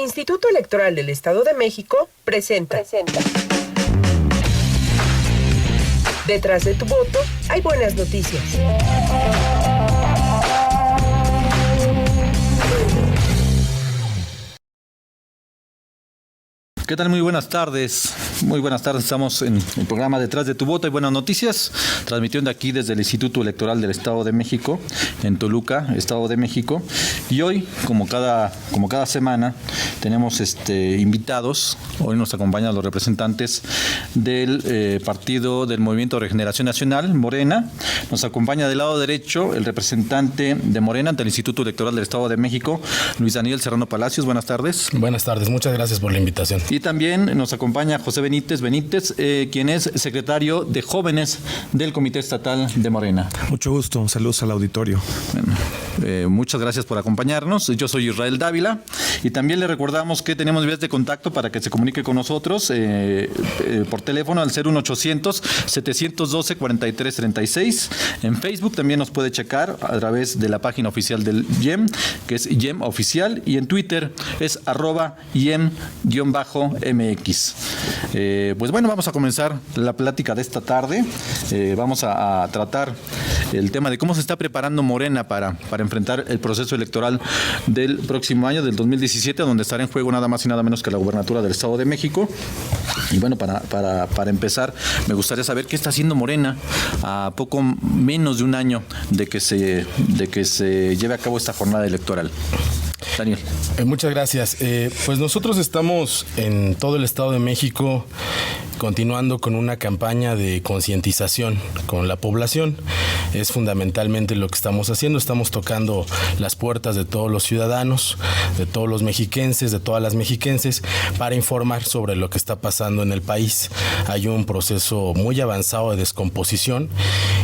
Instituto Electoral del Estado de México presenta. Detrás de tu voto hay buenas noticias. ¿Qué tal? Muy buenas tardes. Estamos en el programa Detrás de tu voto y buenas noticias, transmitiendo aquí desde el Instituto Electoral del Estado de México, en Toluca, Estado de México. Y hoy, como cada semana, tenemos invitados. Hoy nos acompañan los representantes del partido del Movimiento de Regeneración Nacional, Morena. Nos acompaña del lado derecho el representante de Morena ante el Instituto Electoral del Estado de México, Luis Daniel Serrano Palacios. Buenas tardes. Buenas tardes, muchas gracias por la invitación. Y también nos acompaña José Benítez, quien es secretario de Jóvenes del Comité Estatal de Morena. Mucho gusto, saludos al auditorio. Bueno, muchas gracias por acompañarnos. Yo soy Israel Dávila y también le recordamos que tenemos vías de contacto para que se comunique con nosotros por teléfono al 01800-712-4336. En Facebook también nos puede checar a través de la página oficial del IEM, que es IEM Oficial, y en Twitter es @IEM_MX. Pues bueno, vamos a comenzar la plática de esta tarde. Vamos a tratar el tema de cómo se está preparando Morena para enfrentar el proceso electoral del próximo año, del 2017, donde estará en juego nada más y nada menos que la gubernatura del Estado de México. Y bueno, para empezar, me gustaría saber qué está haciendo Morena a poco menos de un año de que se lleve a cabo esta jornada electoral. Daniel. Muchas gracias. Pues nosotros estamos en todo el Estado de México continuando con una campaña de concientización con la población. Es fundamentalmente lo que estamos haciendo. Estamos tocando las puertas de todos los ciudadanos, de todos los mexiquenses, de todas las mexiquenses, para informar sobre lo que está pasando en el país. Hay un proceso muy avanzado de descomposición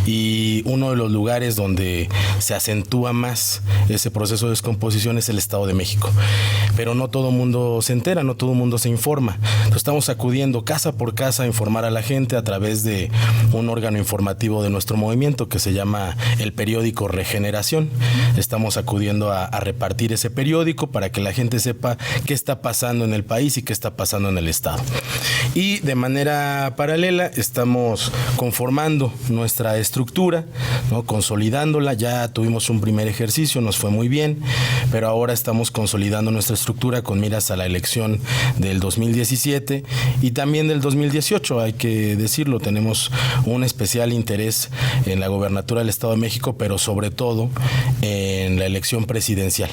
y uno de los lugares donde se acentúa más ese proceso de descomposición es el Estado de México. Pero no todo el mundo se entera, no todo el mundo se informa. Entonces estamos acudiendo casa por casa a informar a la gente a través de un órgano informativo de nuestro movimiento que se llama el periódico Regeneración. Estamos acudiendo a repartir ese periódico para que la gente sepa qué está pasando en el país y qué está pasando en el Estado. Y de manera paralela estamos conformando nuestra estructura, ¿no? Consolidándola. Ya tuvimos un primer ejercicio, nos fue muy bien, pero ahora estamos consolidando nuestra estructura con miras a la elección del 2017 y también del 2018, hay que decirlo. Tenemos un especial interés en la gobernatura del Estado de México, pero sobre todo en la elección presidencial.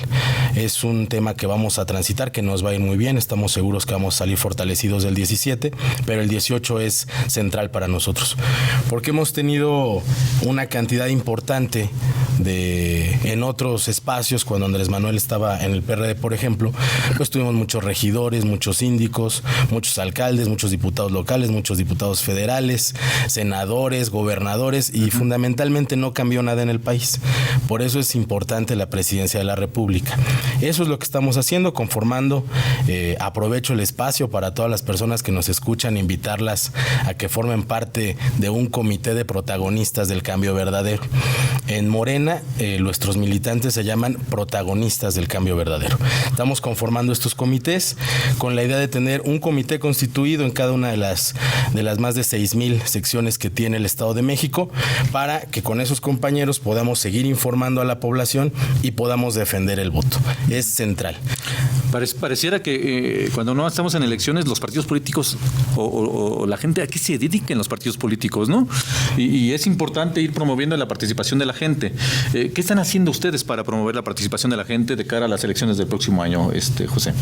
Es un tema que vamos a transitar, que nos va a ir muy bien. Estamos seguros que vamos a salir fortalecidos del 17, pero el 18 es central para nosotros, porque hemos tenido una cantidad importante en otros espacios. Cuando Andrés Manuel estaba en el PRD, por ejemplo, pues tuvimos muchos regidores, muchos síndicos, muchos alcaldes, muchos diputados locales, muchos diputados federales, senadores, gobernadores, y fundamentalmente no cambió nada en el país. Por eso es importante la presidencia de la República. Eso es lo que estamos haciendo, conformando. Aprovecho el espacio para todas las personas que nos escuchan, invitarlas a que formen parte de un comité de protagonistas del cambio verdadero. En Morena, nuestros militantes se llaman protagonistas del cambio verdadero. Estamos conformando estos comités con la idea de tener un comité constituido en cada una de las más de 6,000 secciones que tiene el Estado de México, para que con esos compañeros podamos seguir informando a la población y podamos defender el voto. Es central. Pareciera que cuando no estamos en elecciones, los partidos políticos o la gente, ¿a qué se dediquen los partidos políticos, no? Y es importante ir promoviendo la participación de la gente. ¿Qué están haciendo ustedes para promover la participación de la gente de cara a las elecciones del próximo año, José?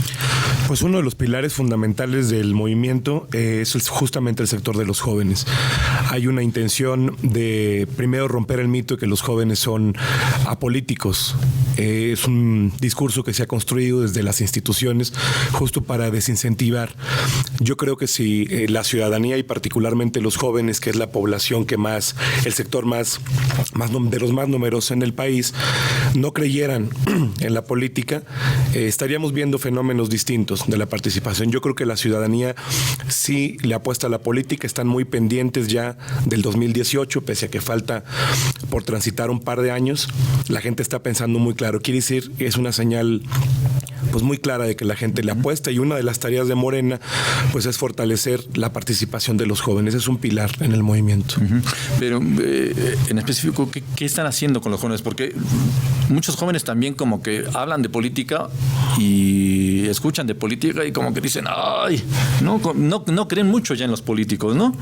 Pues uno de los pilares fundamentales del movimiento es justamente el sector de los jóvenes. Hay una intención de primero romper el mito de que los jóvenes son apolíticos. Es un discurso que se ha construido desde las instituciones justo para desincentivar. Yo creo que si la ciudadanía y particularmente los jóvenes, que es la población que más, el sector de los más numerosos en el país, no creyeran en la política, estaríamos viendo fenómenos distintos de la participación. Yo creo que la ciudadanía sí le apuesta a la política, están muy pendientes ya del 2018, pese a que falta por transitar un par de años. La gente está pensando muy claro, quiere decir, es una señal pues muy clara de que la gente le apuesta, y una de las tareas de Morena pues es fortalecer la participación de los jóvenes. Es un pilar en el movimiento. Pero en específico, ¿qué están haciendo con los jóvenes? Porque muchos jóvenes también como que hablan de política y escuchan de política y como que dicen, ay, no creen mucho ya en los políticos, ¿no?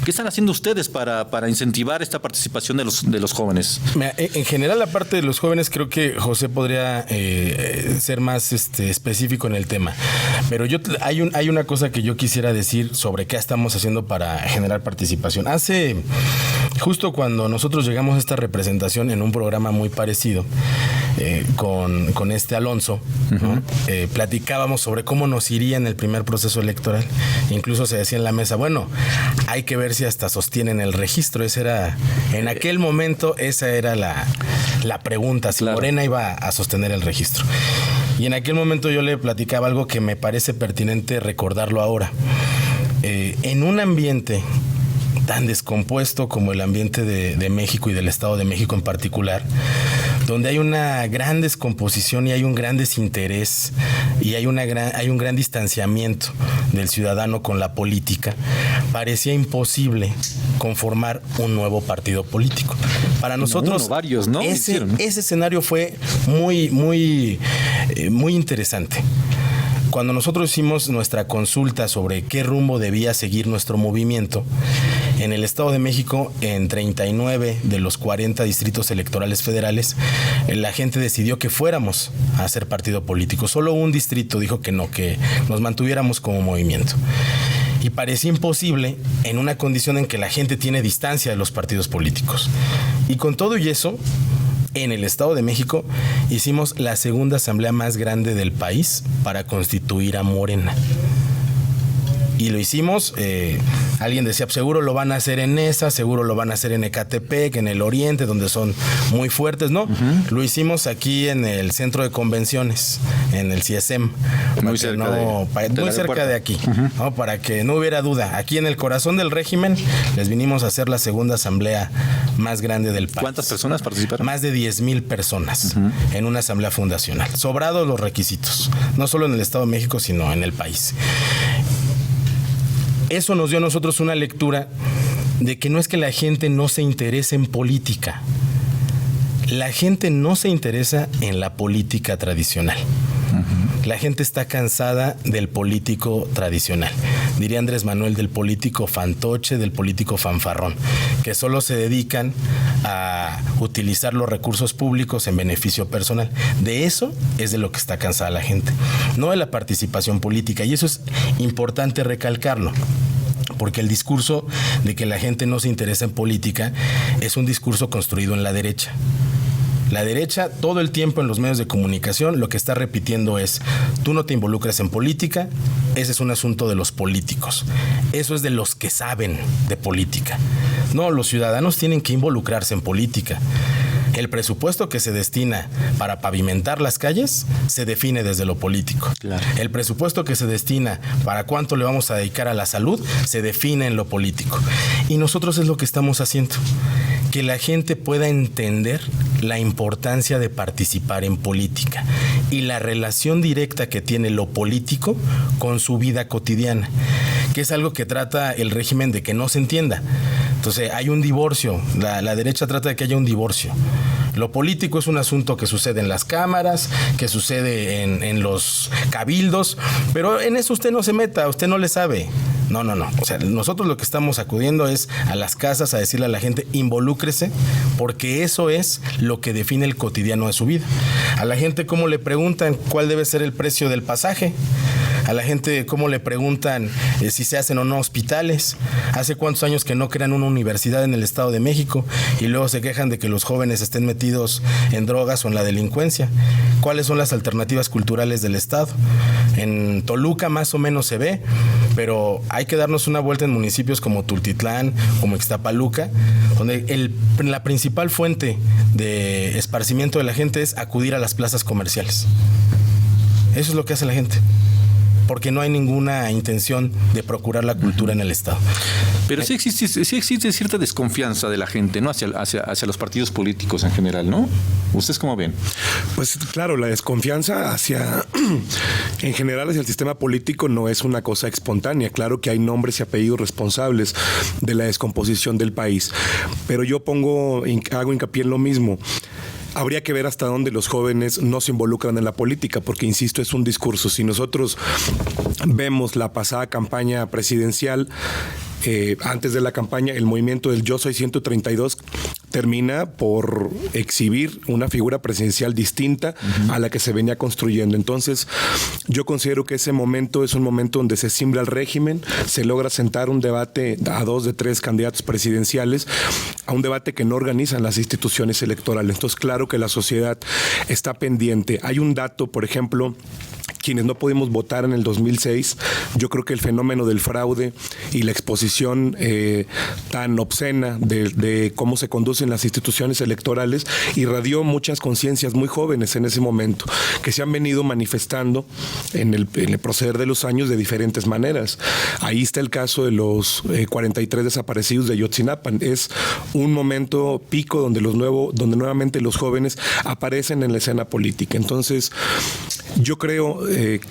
¿Qué están haciendo ustedes para incentivar esta participación de los jóvenes? En general, la parte de los jóvenes, creo que José podría ser más específico en el tema. Pero hay una cosa que yo quisiera decir sobre qué estamos haciendo para generar participación. Justo cuando nosotros llegamos a esta representación en un programa muy parecido con Alonso, ¿no? Platicábamos sobre cómo nos iría en el primer proceso electoral. Incluso se decía en la mesa, bueno, hay que ver si hasta sostienen el registro. En aquel momento esa era la pregunta, si Morena iba a sostener el registro. Y en aquel momento yo le platicaba algo que me parece pertinente recordarlo ahora. En un ambiente tan descompuesto como el ambiente de México y del Estado de México en particular, donde hay una gran descomposición y hay un gran desinterés y hay un gran distanciamiento del ciudadano con la política, parecía imposible conformar un nuevo partido político. Para nosotros, varios, ¿no? Ese escenario fue muy interesante. Cuando nosotros hicimos nuestra consulta sobre qué rumbo debía seguir nuestro movimiento, en el Estado de México, en 39 de los 40 distritos electorales federales, la gente decidió que fuéramos a hacer partido político. Solo un distrito dijo que no, que nos mantuviéramos como movimiento. Y parecía imposible en una condición en que la gente tiene distancia de los partidos políticos. Y con todo y eso, en el Estado de México hicimos la segunda asamblea más grande del país para constituir a Morena. Y lo hicimos, alguien decía, pues seguro lo van a hacer en Nesa, seguro lo van a hacer en Ecatepec, en el Oriente, donde son muy fuertes, ¿no? Lo hicimos aquí en el centro de convenciones, en el CIESEM. Muy cerca de aquí, ¿no? Para que no hubiera duda. Aquí en el corazón del régimen les vinimos a hacer la segunda asamblea más grande del país. ¿Cuántas personas participaron? Más de 10,000 personas en una asamblea fundacional. Sobrados los requisitos, no solo en el Estado de México, sino en el país. Eso nos dio a nosotros una lectura de que no es que la gente no se interese en política. La gente no se interesa en la política tradicional. La gente está cansada del político tradicional. Diría Andrés Manuel, del político fantoche, del político fanfarrón, que solo se dedican a utilizar los recursos públicos en beneficio personal. De eso es de lo que está cansada la gente, no de la participación política. Y eso es importante recalcarlo, porque el discurso de que la gente no se interesa en política es un discurso construido en la derecha. La derecha, todo el tiempo en los medios de comunicación, lo que está repitiendo es: tú no te involucras en política, ese es un asunto de los políticos, eso es de los que saben de política. No, los ciudadanos tienen que involucrarse en política. El presupuesto que se destina para pavimentar las calles se define desde lo político. Claro. El presupuesto que se destina para cuánto le vamos a dedicar a la salud se define en lo político. Y nosotros es lo que estamos haciendo, que la gente pueda entender la importancia de participar en política y la relación directa que tiene lo político con su vida cotidiana, que es algo que trata el régimen de que no se entienda. Entonces hay un divorcio, la derecha trata de que haya un divorcio. Lo político es un asunto que sucede en las cámaras, que sucede en los cabildos, pero en eso usted no se meta, usted no le sabe. No. O sea, nosotros lo que estamos acudiendo es a las casas a decirle a la gente: involúcrese, porque eso es lo que define el cotidiano de su vida. A la gente, ¿cómo le preguntan cuál debe ser el precio del pasaje? A la gente, ¿cómo le preguntan si se hacen o no hospitales? ¿Hace cuántos años que no crean una universidad en el Estado de México y luego se quejan de que los jóvenes estén metidos en drogas o en la delincuencia? ¿Cuáles son las alternativas culturales del Estado? En Toluca más o menos se ve, pero hay que darnos una vuelta en municipios como Tultitlán, como Ixtapaluca, donde la principal fuente de esparcimiento de la gente es acudir a las plazas comerciales. Eso es lo que hace la gente. porque no hay ninguna intención de procurar la cultura en el Estado. Pero sí existe cierta desconfianza de la gente, ¿no? Hacia los partidos políticos en general, ¿no? ¿Ustedes cómo ven? Pues claro, la desconfianza en general hacia el sistema político no es una cosa espontánea. Claro que hay nombres y apellidos responsables de la descomposición del país, pero yo hago hincapié en lo mismo. Habría que ver hasta dónde los jóvenes no se involucran en la política, porque, insisto, es un discurso. Si nosotros vemos la pasada campaña presidencial, antes de la campaña, el movimiento del Yo Soy 132 termina por exhibir una figura presidencial distinta a la que se venía construyendo. Entonces, yo considero que ese momento es un momento donde se simbra el régimen, se logra sentar un debate a 2 de 3 candidatos presidenciales, a un debate que no organizan las instituciones electorales. Entonces, claro que la sociedad está pendiente. Hay un dato, por ejemplo, quienes no pudimos votar en el 2006, yo creo que el fenómeno del fraude y la exposición tan obscena de cómo se conducen las instituciones electorales irradió muchas conciencias muy jóvenes en ese momento, que se han venido manifestando en el proceder de los años de diferentes maneras. Ahí está el caso de los 43 desaparecidos de Ayotzinapa. Es un momento pico donde nuevamente los jóvenes aparecen en la escena política. Entonces, yo creo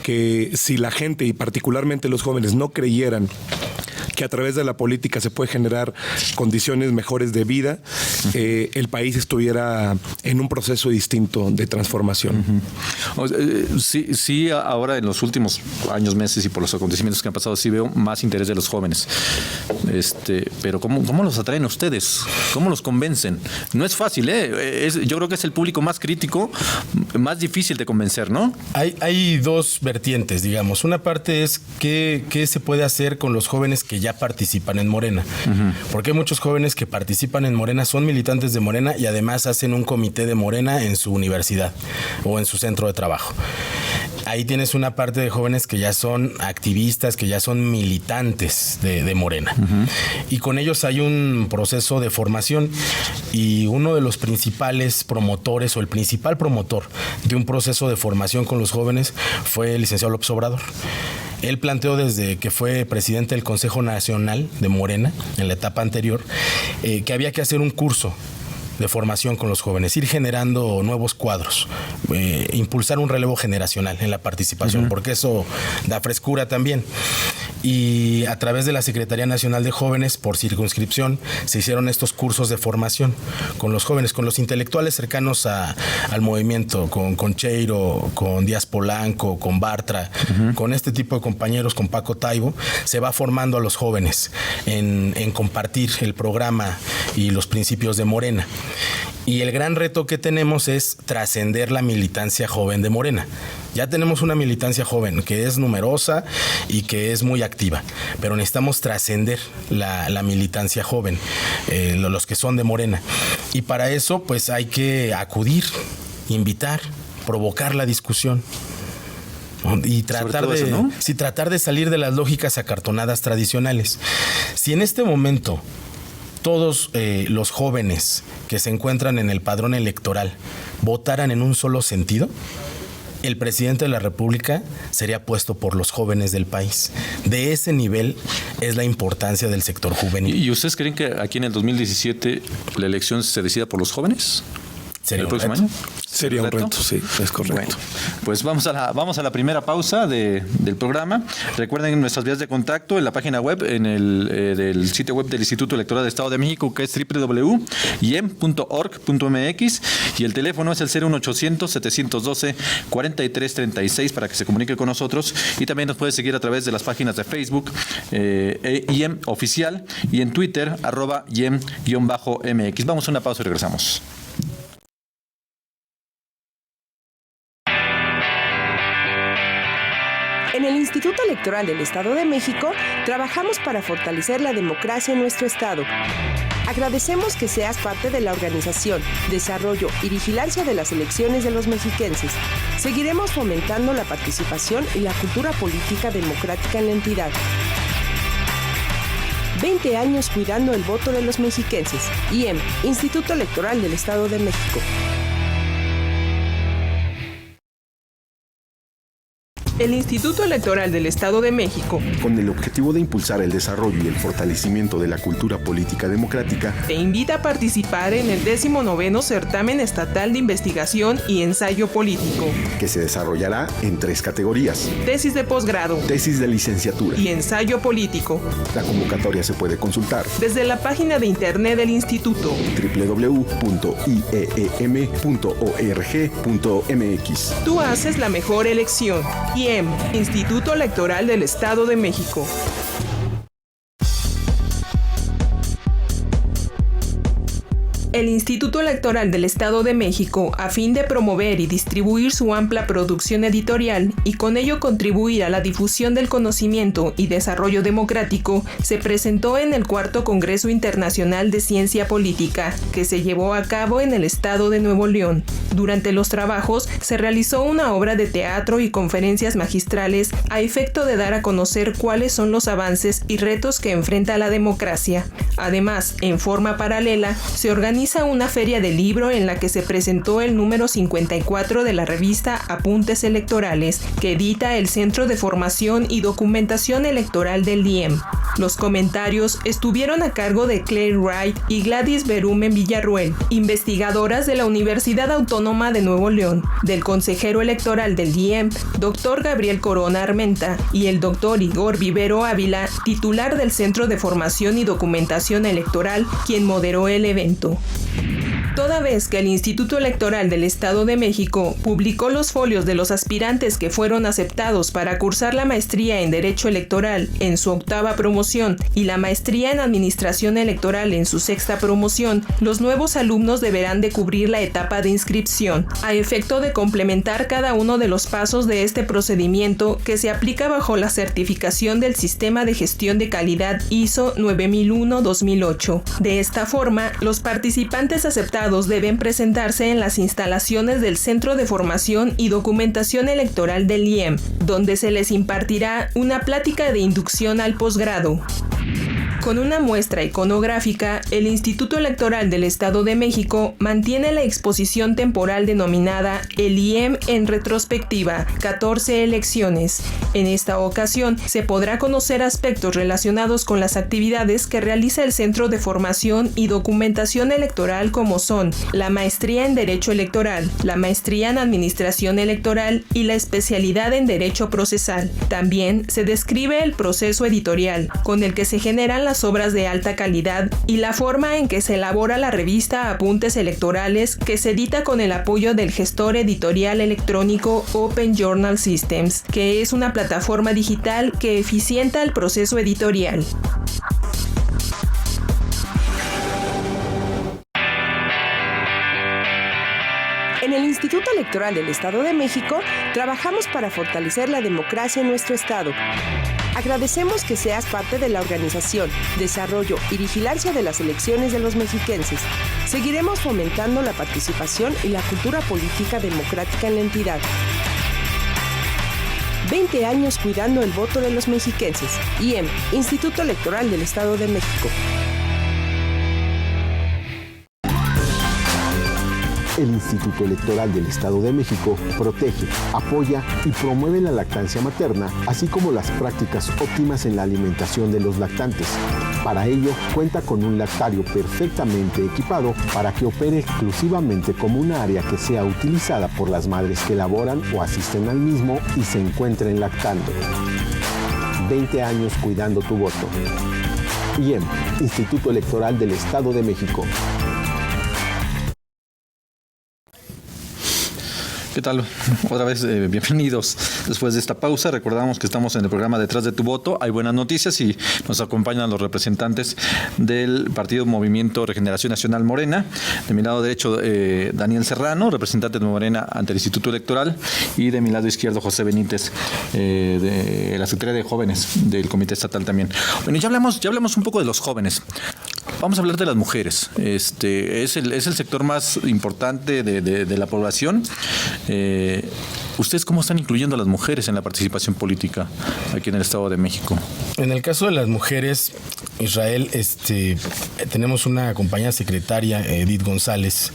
que si la gente, y particularmente los jóvenes, no creyeran que a través de la política se puede generar condiciones mejores de vida, el país estuviera en un proceso distinto de transformación. Sí, ahora en los últimos años, meses y por los acontecimientos que han pasado, sí veo más interés de los jóvenes. Pero ¿cómo los atraen a ustedes? ¿Cómo los convencen? No es fácil, ¿eh? Yo creo que es el público más crítico, más difícil de convencer, ¿no? Hay dos vertientes, digamos. Una parte es qué se puede hacer con los jóvenes que ya participan en Morena. Porque hay muchos jóvenes que participan en Morena, son militantes de Morena y además hacen un comité de Morena en su universidad o en su centro de trabajo. Ahí tienes una parte de jóvenes que ya son activistas, que ya son militantes de Morena. Y con ellos hay un proceso de formación, y uno de los principales promotores o el principal promotor de un proceso de formación con los jóvenes fue el licenciado López Obrador. Él planteó desde que fue presidente del Consejo Nacional de Morena, en la etapa anterior, que había que hacer un curso de formación con los jóvenes, ir generando nuevos cuadros, impulsar un relevo generacional en la participación, porque eso da frescura también. Y a través de la Secretaría Nacional de Jóvenes, por circunscripción, se hicieron estos cursos de formación con los jóvenes, con los intelectuales cercanos al movimiento, con Cheiro, con Díaz Polanco, con Bartra, con este tipo de compañeros, con Paco Taibo. Se va formando a los jóvenes en compartir el programa y los principios de Morena. Y el gran reto que tenemos es trascender la militancia joven de Morena. Ya tenemos una militancia joven que es numerosa y que es muy activa, pero necesitamos trascender la militancia joven, los que son de Morena. Y para eso, pues hay que acudir, invitar, provocar la discusión. Y tratar de salir de las lógicas acartonadas tradicionales. Si en este momento todos los jóvenes que se encuentran en el padrón electoral votaran en un solo sentido, el presidente de la República sería puesto por los jóvenes del país. De ese nivel es la importancia del sector juvenil. ¿Y ustedes creen que aquí en el 2017 la elección se decida por los jóvenes? ¿Sería ¿El próximo año? Sería un reto, sí, es correcto. Bueno, pues vamos a la primera pausa del programa. Recuerden nuestras vías de contacto en la página web, en del sitio web del Instituto Electoral del Estado de México, que es www.iem.org.mx, y el teléfono es el 01800-712-4336 para que se comunique con nosotros, y también nos puede seguir a través de las páginas de Facebook, IEM Oficial, y en Twitter, @IEM_MX. Vamos a una pausa y regresamos. En el Instituto Electoral del Estado de México trabajamos para fortalecer la democracia en nuestro estado. Agradecemos que seas parte de la organización, desarrollo y vigilancia de las elecciones de los mexiquenses. Seguiremos fomentando la participación y la cultura política democrática en la entidad. 20 años cuidando el voto de los mexiquenses. IEM, Instituto Electoral del Estado de México. El Instituto Electoral del Estado de México, con el objetivo de impulsar el desarrollo y el fortalecimiento de la cultura política democrática, te invita a participar en el 19º Certamen Estatal de Investigación y Ensayo Político, que se desarrollará en 3 categorías: tesis de posgrado, tesis de licenciatura y ensayo político. La convocatoria se puede consultar desde la página de internet del instituto www.ieem.org.mx. Tú haces la mejor elección. IEM, Instituto Electoral del Estado de México. El Instituto Electoral del Estado de México, a fin de promover y distribuir su amplia producción editorial y con ello contribuir a la difusión del conocimiento y desarrollo democrático, se presentó en el 4º Congreso Internacional de Ciencia Política, que se llevó a cabo en el estado de Nuevo León. Durante los trabajos se realizó una obra de teatro y conferencias magistrales a efecto de dar a conocer cuáles son los avances y retos que enfrenta la democracia. Además, en forma paralela, se organiza una feria de libro en la que se presentó el número 54 de la revista Apuntes Electorales, que edita el Centro de Formación y Documentación Electoral del IEM. Los comentarios estuvieron a cargo de Claire Wright y Gladys Berumen Villarruel, investigadoras de la Universidad Autónoma de Nuevo León, del consejero electoral del IEM, Dr. Gabriel Corona Armenta, y el Dr. Igor Vivero Ávila, titular del Centro de Formación y Documentación Electoral, quien moderó el evento. Toda vez que el Instituto Electoral del Estado de México publicó los folios de los aspirantes que fueron aceptados para cursar la maestría en Derecho Electoral en su 8ª promoción y la maestría en Administración Electoral en su 6ª promoción, los nuevos alumnos deberán de cubrir la etapa de inscripción, a efecto de complementar cada uno de los pasos de este procedimiento que se aplica bajo la certificación del Sistema de Gestión de Calidad ISO 9001-2008. De esta forma, los participantes aceptados deben presentarse en las instalaciones del Centro de Formación y Documentación Electoral del IEM, donde se les impartirá una plática de inducción al posgrado. Con una muestra iconográfica, el Instituto Electoral del Estado de México mantiene la exposición temporal denominada El IEM en retrospectiva, 14 elecciones. En esta ocasión, se podrá conocer aspectos relacionados con las actividades que realiza el Centro de Formación y Documentación Electoral, como son la maestría en Derecho Electoral, la maestría en Administración Electoral y la especialidad en Derecho Procesal. También se describe el proceso editorial, con el que se generan las obras de alta calidad, y la forma en que se elabora la revista Apuntes Electorales, que se edita con el apoyo del gestor editorial electrónico Open Journal Systems, que es una plataforma digital que eficienta el proceso editorial. En el Instituto Electoral del Estado de México trabajamos para fortalecer la democracia en nuestro estado. Agradecemos que seas parte de la organización, desarrollo y vigilancia de las elecciones de los mexiquenses. Seguiremos fomentando la participación y la cultura política democrática en la entidad. 20 años cuidando el voto de los mexiquenses. IEM, Instituto Electoral del Estado de México. El Instituto Electoral del Estado de México protege, apoya y promueve la lactancia materna, así como las prácticas óptimas en la alimentación de los lactantes. Para ello, cuenta con un lactario perfectamente equipado para que opere exclusivamente como un área que sea utilizada por las madres que laboran o asisten al mismo y se encuentren lactando. 20 años cuidando tu voto. IEM, Instituto Electoral del Estado de México. ¿Qué tal? Otra vez, bienvenidos. Después de esta pausa, recordamos que estamos en el programa Detrás de tu Voto. Hay buenas noticias y nos acompañan los representantes del Partido Movimiento Regeneración Nacional Morena. De mi lado derecho, Daniel Serrano, representante de Morena ante el Instituto Electoral, y de mi lado izquierdo, José Benítez, de la Secretaría de Jóvenes del Comité Estatal también. Bueno, ya hablamos un poco de los jóvenes. Vamos a hablar de las mujeres. Es el sector más importante de la población. ¿Ustedes cómo están incluyendo a las mujeres en la participación política aquí en el Estado de México? En el caso de las mujeres, Israel, tenemos una compañera secretaria, Edith González,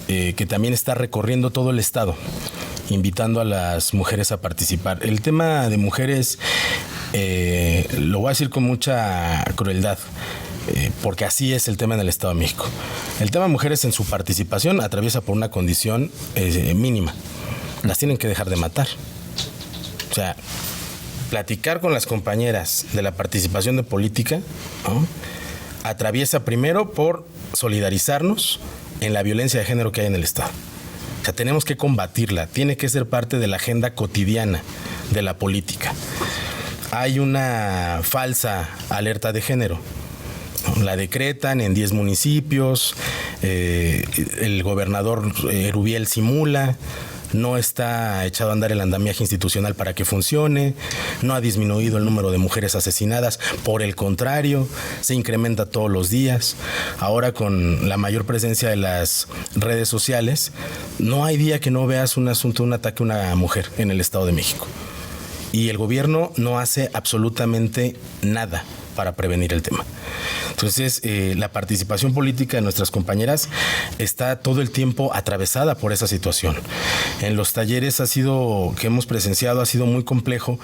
que también está recorriendo todo el estado. invitando a las mujeres a participar. El tema de mujeres, lo voy a decir con mucha crueldad, porque así es el tema en el Estado de México. El tema de mujeres en su participación atraviesa por una condición mínima. Las tienen que dejar de matar. O sea, platicar con las compañeras de la participación de política, ¿no?, atraviesa primero por solidarizarnos en la violencia de género que hay en el Estado. O sea, tenemos que combatirla, tiene que ser parte de la agenda cotidiana de la política. Hay una falsa alerta de género. La decretan en 10 municipios, el gobernador Erubiel simula, no está echado a andar el andamiaje institucional para que funcione, no ha disminuido el número de mujeres asesinadas, por el contrario, se incrementa todos los días. Ahora, con la mayor presencia de las redes sociales, no hay día que no veas un asunto, un ataque a una mujer en el Estado de México. Y el gobierno no hace absolutamente nada para prevenir el tema. Entonces, la participación política de nuestras compañeras está todo el tiempo atravesada por esa situación. En los talleres que hemos presenciado ha sido muy complejo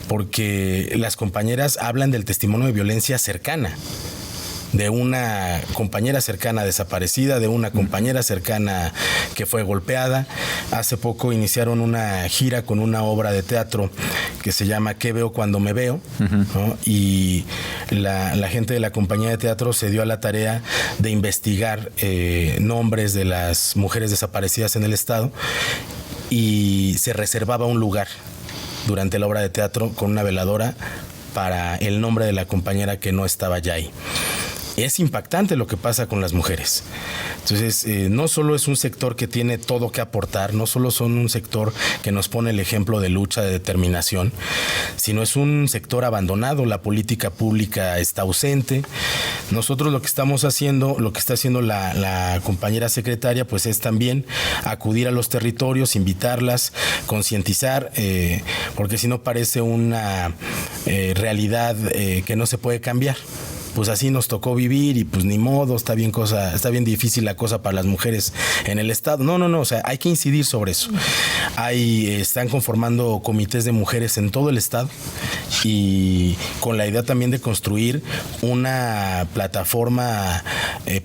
porque las compañeras hablan del testimonio de violencia cercana, de una compañera cercana desaparecida, de una compañera cercana que fue golpeada. Hace poco iniciaron una gira con una obra de teatro que se llama ¿Qué veo cuando me veo? ¿No? Y la gente de la compañía de teatro se dio a la tarea de investigar nombres de las mujeres desaparecidas en el Estado, y se reservaba un lugar durante la obra de teatro con una veladora para el nombre de la compañera que no estaba ya ahí. Es impactante lo que pasa con las mujeres. Entonces, no solo es un sector que tiene todo que aportar, no solo son un sector que nos pone el ejemplo de lucha, de determinación, sino es un sector abandonado. La política pública está ausente. Nosotros lo que estamos haciendo, lo que está haciendo la compañera secretaria, pues es también acudir a los territorios, invitarlas, concientizar, porque si no parece una realidad que no se puede cambiar. Pues así nos tocó vivir y pues ni modo, está bien difícil la cosa para las mujeres en el Estado. No, o sea, hay que incidir sobre eso. Están conformando comités de mujeres en todo el Estado, y con la idea también de construir una plataforma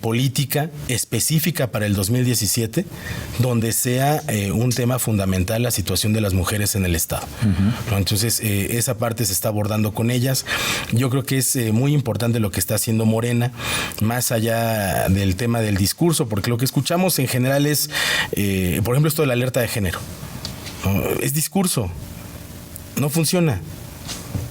política específica para el 2017, donde sea un tema fundamental la situación de las mujeres en el Estado. ¿No? Entonces, esa parte se está abordando con ellas. Yo creo que es muy importante lo que está haciendo Morena, más allá del tema del discurso, porque lo que escuchamos en general es, por ejemplo, esto de la alerta de género. ¿No? Es discurso, no funciona,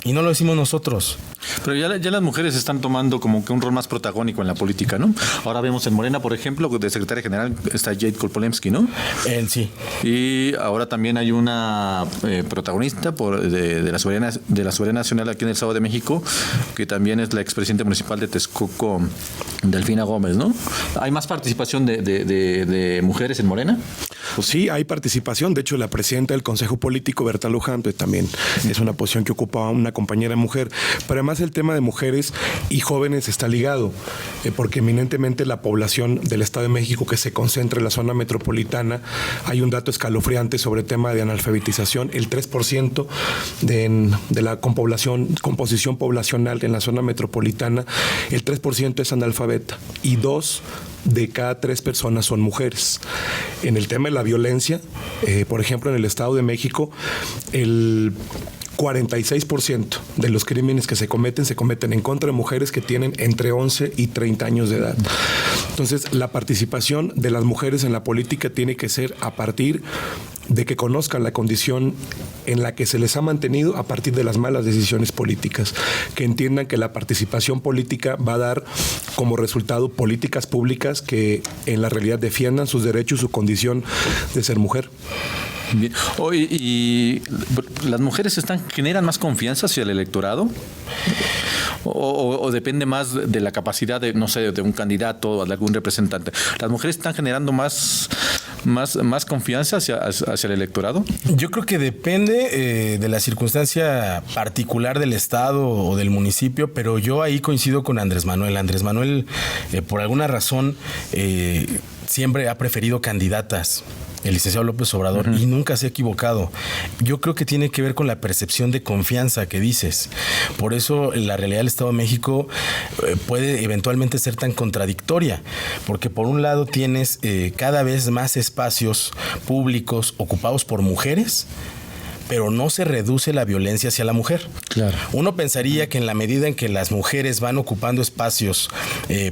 y no lo decimos nosotros. Pero ya las mujeres están tomando como que un rol más protagónico en la política, ¿no? Ahora vemos en Morena, por ejemplo, de secretaria general está Jade Kolpolemsky, ¿no? Él sí. Y ahora también hay una protagonista de la Soberanía Nacional aquí en el Estado de México, que también es la expresidenta municipal de Texcoco, Delfina Gómez, ¿no? ¿Hay más participación de mujeres en Morena? Pues sí, hay participación. De hecho, la presidenta del Consejo Político, Berta Luján, también es una posición que ocupa una compañera mujer. Pero además el tema de mujeres y jóvenes está ligado, porque eminentemente la población del Estado de México que se concentra en la zona metropolitana, hay un dato escalofriante sobre el tema de analfabetización. El 3% de la composición poblacional en la zona metropolitana, el 3% es analfabeta, y 2 de cada 3 personas son mujeres. En el tema de la violencia, por ejemplo, en el Estado de México, el 46% de los crímenes que se cometen en contra de mujeres que tienen entre 11 y 30 años de edad. Entonces, la participación de las mujeres en la política tiene que ser a partir de que conozcan la condición en la que se les ha mantenido a partir de las malas decisiones políticas, que entiendan que la participación política va a dar como resultado políticas públicas que en la realidad defiendan sus derechos, su condición de ser mujer. Bien. ¿Y las mujeres generan más confianza hacia el electorado? ¿O depende más de la capacidad de, no sé, de un candidato o de algún representante? ¿Las mujeres están generando más confianza hacia el electorado? Yo creo que depende de la circunstancia particular del estado o del municipio, pero yo ahí coincido con Andrés Manuel. Andrés Manuel, por alguna razón, siempre ha preferido candidatas, el licenciado López Obrador, y nunca se ha equivocado. Yo creo que tiene que ver con la percepción de confianza que dices. Por eso la realidad del Estado de México puede eventualmente ser tan contradictoria, porque por un lado tienes cada vez más espacios públicos ocupados por mujeres, pero no se reduce la violencia hacia la mujer. Claro. Uno pensaría que en la medida en que las mujeres van ocupando espacios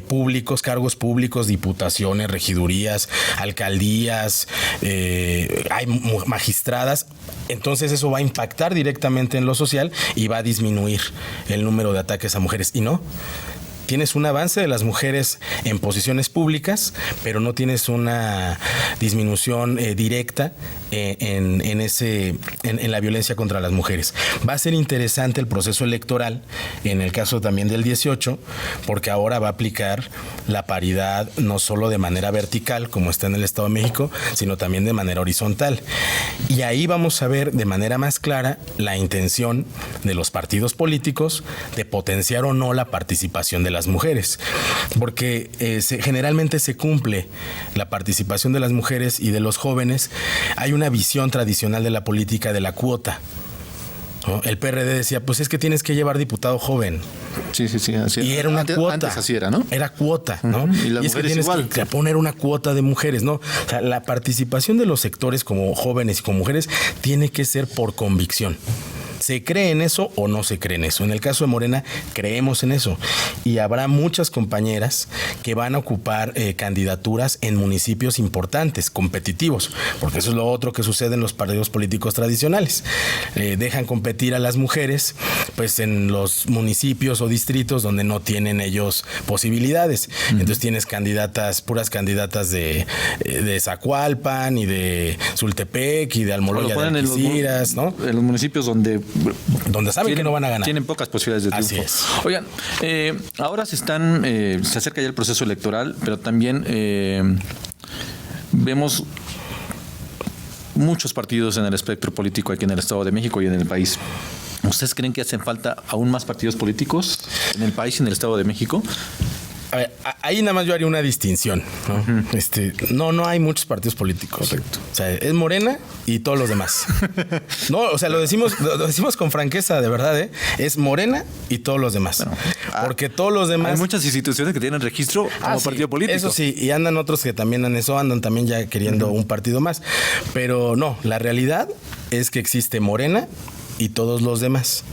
públicos, cargos públicos, diputaciones, regidurías, alcaldías, hay magistradas, entonces eso va a impactar directamente en lo social y va a disminuir el número de ataques a mujeres. Y no. Tienes un avance de las mujeres en posiciones públicas, pero no tienes una disminución directa en la violencia contra las mujeres. Va a ser interesante el proceso electoral, en el caso también del 18, porque ahora va a aplicar la paridad no solo de manera vertical, como está en el Estado de México, sino también de manera horizontal. Y ahí vamos a ver de manera más clara la intención de los partidos políticos de potenciar o no la participación de las mujeres, porque generalmente se cumple la participación de las mujeres y de los jóvenes. Hay una visión tradicional de la política de la cuota, ¿no? El PRD decía, pues es que tienes que llevar diputado joven. Sí, así y era una cuota. Antes así era, ¿no? Era cuota, ¿no? Y las es que mujeres tienes igual. que poner una cuota de mujeres, ¿no? O sea, la participación de los sectores como jóvenes y como mujeres tiene que ser por convicción. ¿Se cree en eso o no se cree en eso? En el caso de Morena, creemos en eso. Y habrá muchas compañeras que van a ocupar candidaturas en municipios importantes, competitivos, porque eso es lo otro que sucede en los partidos políticos tradicionales. Dejan competir a las mujeres pues en los municipios o distritos donde no tienen ellos posibilidades. Entonces tienes puras candidatas de Zacualpan y de Sultepec y de Almoloya de Algeciras, ¿no? En los municipios donde saben que no van a ganar. Tienen pocas posibilidades de triunfo. Así es. Oigan, ahora se acerca ya el proceso electoral, pero también vemos muchos partidos en el espectro político aquí en el Estado de México y en el país. ¿Ustedes creen que hacen falta aún más partidos políticos en el país y en el Estado de México? A ver, ahí nada más yo haría una distinción, ¿no? No hay muchos partidos políticos. Correcto. O sea, es Morena y todos los demás. No, o sea, lo decimos con franqueza, de verdad, ¿eh? Es Morena y todos los demás. Bueno, porque todos los demás... Hay muchas instituciones que tienen registro como partido político. Eso sí, y andan otros que también andan también ya queriendo un partido más. Pero no, la realidad es que existe Morena y todos los demás.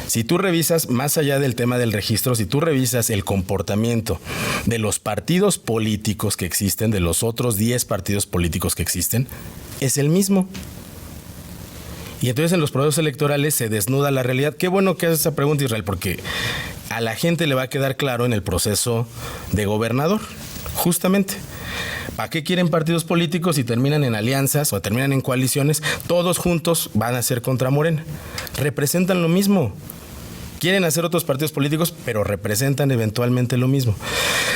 Si tú revisas, más allá del tema del registro, si tú revisas el comportamiento de los partidos políticos que existen, de los otros 10 partidos políticos que existen, es el mismo. Y entonces en los procesos electorales se desnuda la realidad. Qué bueno que haces esa pregunta, Israel, porque a la gente le va a quedar claro en el proceso de gobernador, justamente. ¿Para qué quieren partidos políticos si terminan en alianzas o terminan en coaliciones? Todos juntos van a ser contra Morena. Representan lo mismo. Quieren hacer otros partidos políticos, pero representan eventualmente lo mismo.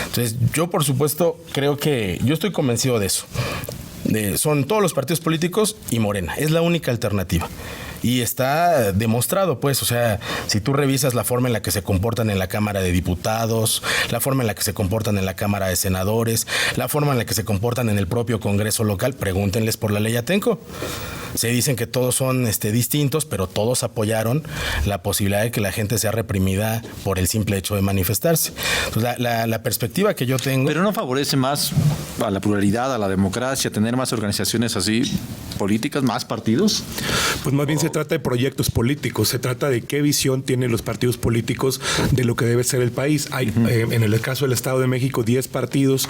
Entonces, yo por supuesto creo que yo estoy convencido de eso. Son todos los partidos políticos y Morena. Es la única alternativa. Y está demostrado, pues, o sea, si tú revisas la forma en la que se comportan en la Cámara de Diputados, la forma en la que se comportan en la Cámara de Senadores, la forma en la que se comportan en el propio Congreso local, pregúntenles por la ley Atenco. Se dicen que todos son distintos, pero todos apoyaron la posibilidad de que la gente sea reprimida por el simple hecho de manifestarse. Entonces, la perspectiva que yo tengo... ¿Pero no favorece más a la pluralidad, a la democracia, tener más organizaciones así políticas, más partidos? Pues más bien se trata de proyectos políticos, se trata de qué visión tienen los partidos políticos de lo que debe ser el país. Hay, en el caso del Estado de México, 10 partidos,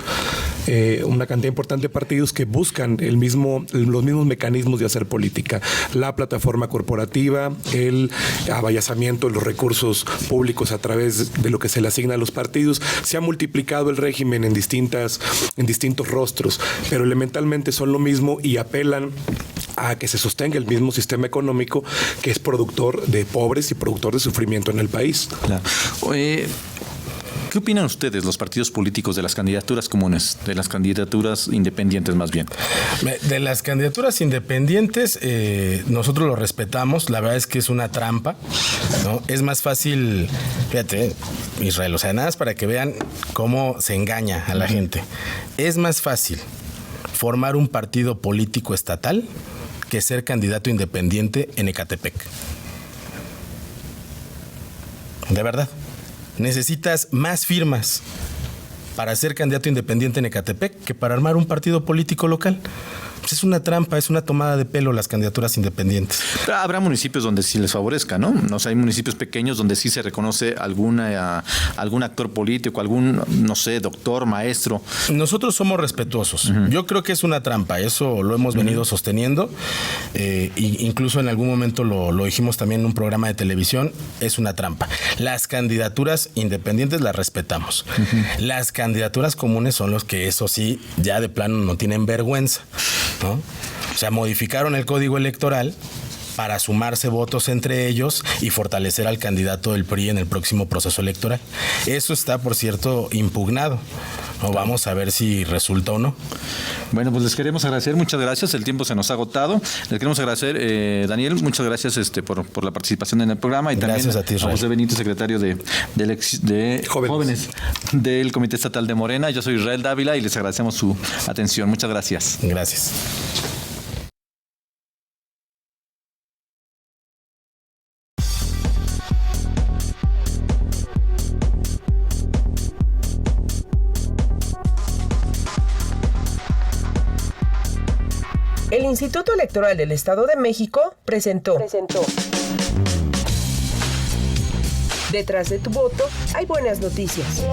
una cantidad importante de partidos que buscan los mismos mecanismos de hacer política. La plataforma corporativa, el abayazamiento de los recursos públicos a través de lo que se le asigna a los partidos. Se ha multiplicado el régimen en distintos rostros, pero elementalmente son lo mismo y apelan a que se sostenga el mismo sistema económico que es productor de pobres y productor de sufrimiento en el país. Claro. ¿Qué opinan ustedes, los partidos políticos, de las candidaturas comunes, de las candidaturas independientes más bien? De las candidaturas independientes, nosotros lo respetamos. La verdad es que es una trampa, ¿no? Es más fácil, fíjate, Israel, o sea, nada más para que vean cómo se engaña a la gente. Es más fácil formar un partido político estatal que ser candidato independiente en Ecatepec. De verdad. Necesitas más firmas para ser candidato independiente en Ecatepec que para armar un partido político local. Pues es una trampa, es una tomada de pelo las candidaturas independientes. Pero habrá municipios donde sí les favorezca, ¿no? O sea, hay municipios pequeños donde sí se reconoce algún actor político, algún, no sé, doctor, maestro. Nosotros somos respetuosos. Yo creo que es una trampa, eso lo hemos venido sosteniendo. Incluso en algún momento lo dijimos también en un programa de televisión, es una trampa. Las candidaturas independientes las respetamos. Las candidaturas comunes son los que, eso sí, ya de plano no tienen vergüenza, ¿no? O sea, modificaron el código electoral para sumarse votos entre ellos y fortalecer al candidato del PRI en el próximo proceso electoral. Eso está, por cierto, impugnado. No, vamos a ver si resulta o no. Bueno, pues les queremos agradecer, muchas gracias, el tiempo se nos ha agotado. Les queremos agradecer, Daniel, muchas gracias por la participación en el programa y gracias también a ti, Israel. José Benito, secretario de jóvenes del Comité Estatal de Morena. Yo soy Israel Dávila y les agradecemos su atención. Muchas gracias. Gracias. El Instituto Electoral del Estado de México presentó. Detrás de tu voto hay buenas noticias.